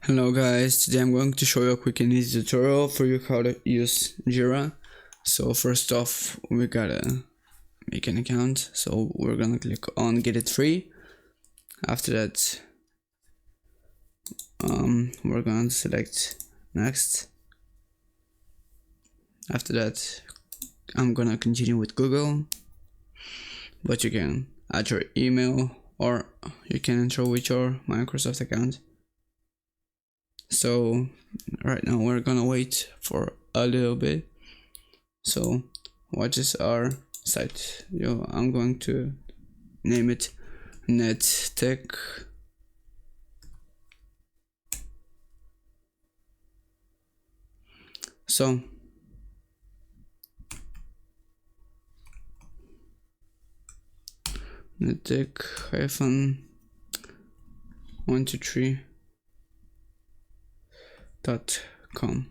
Hello guys, today I'm going to show you a quick and easy tutorial for you how to use Jira. So first off, we gotta make an account. So we're gonna click on get it free. After that, we're gonna select next. After that, I'm gonna continue with Google, but you can add your email or you can enter with your Microsoft account. So right now we're gonna wait for a little bit. So what is our site? I'm going to name it NetTech. So NetTech hyphen 123.com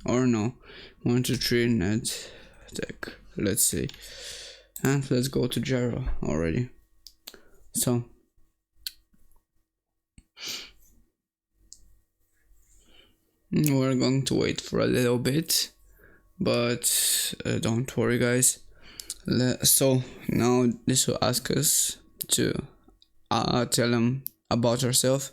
or no 123 NetTech, let's say, and let's go to Jira already. So we're going to wait for a little bit, but don't worry guys. So now this will ask us to tell them about ourselves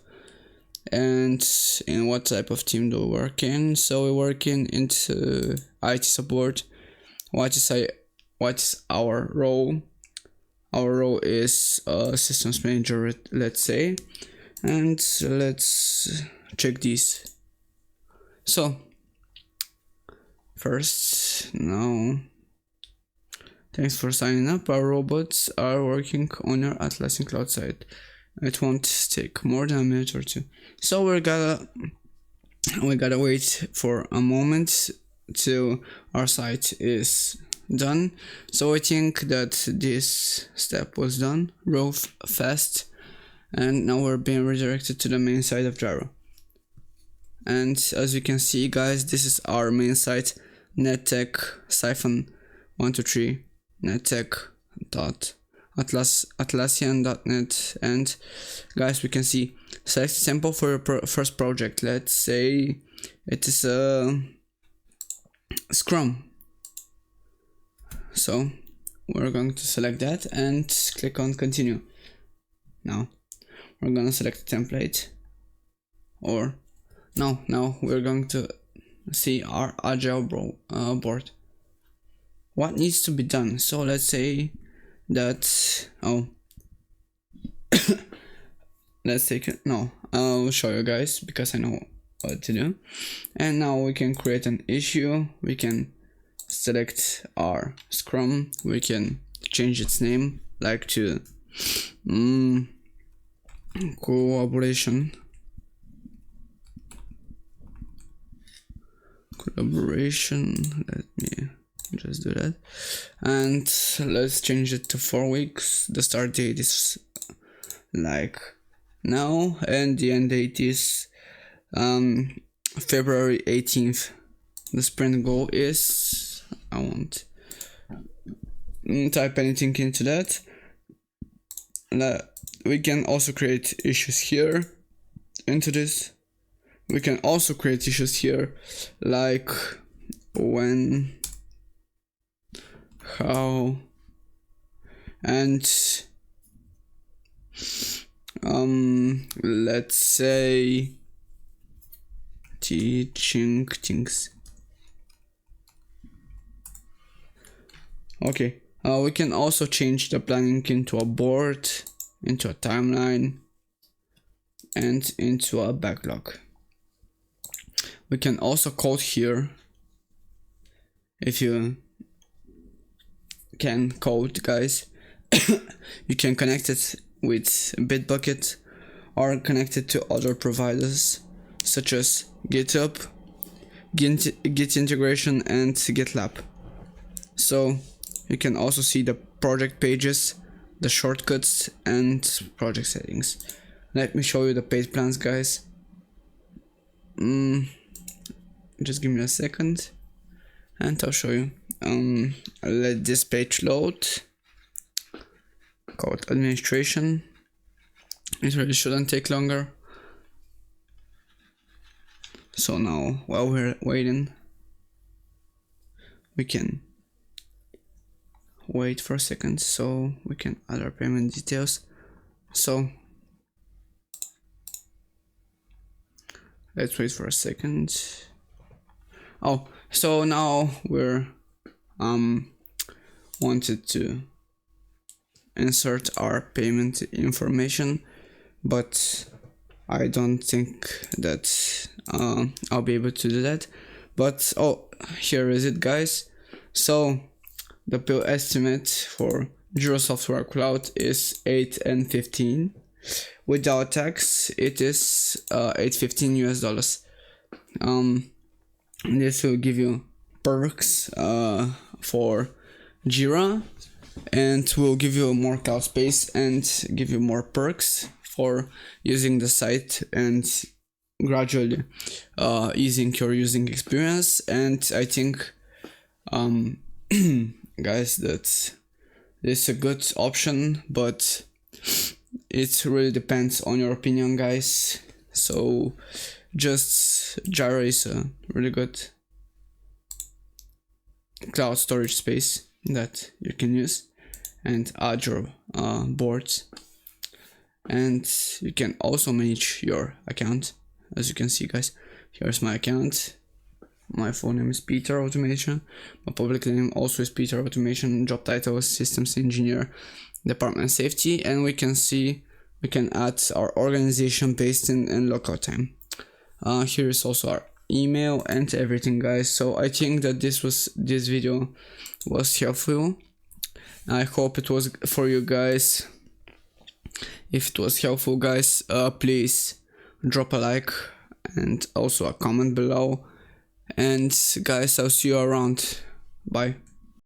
and in what type of team do we work in. So we're working into IT support. What is our role? Our role is systems manager, let's say, and let's check these. So first, now thanks for signing up. Our robots are working on your Atlassian cloud site. It won't take more than a minute or two. So we gotta wait for a moment till our site is done. So I think that this step was done real fast, and now we're being redirected to the main site of Jira. And as you can see guys, this is our main site, NetTech-123 nettech.atlassian.net. and guys, we can see select sample for your first project. Let's say it is a Scrum. So we're going to select that and click on continue. Now we're gonna select a template, or now we're going to see our agile board. What needs to be done? So let's say that let's take it. No, I'll show you guys because I know what to do. And now we can create an issue. We can select our Scrum. We can change its name like to collaboration. Let me just do that, and let's change it to 4 weeks. The start date is like now, and the end date is February 18th. The sprint goal is, I won't type anything into that. We can also create issues here into this. We can also create issues here like when, how, and let's say teaching things. Okay, we can also change the planning into a board, into a timeline, and into a backlog. We can also code here. If you can code, guys, you can connect it with Bitbucket or connect it to other providers such as GitHub, Git integration, and GitLab. So you can also see the project pages, the shortcuts, and project settings. Let me show you the paid plans, guys. Just give me a second and I'll show you. Let this page load. Code administration. It really shouldn't take longer. So now while we're waiting, we can wait for a second so we can add our payment details. So let's wait for a second. Oh, so now we're wanted to insert our payment information, but I don't think that I'll be able to do that. But oh, here is it, guys. So the bill estimate for Jira Software Cloud is 8 and 15. Without tax, it is $8.15 US. This will give you perks for Jira, and will give you more cloud space and give you more perks for using the site and gradually easing your using experience. And I think guys, that this is a good option, but it really depends on your opinion, guys. So just Jira is a really good cloud storage space that you can use and add your boards, and you can also manage your account. As you can see, guys, here's my account. My full name is Peter Automation. My public name also is Peter Automation. Job title is Systems Engineer, Department Safety, and we can see we can add our organization based in local time. Here is also our email and everything, guys. So I think that this video was helpful. I hope it was for you guys. If it was helpful, guys, please drop a like and also a comment below. And guys, I'll see you around. Bye.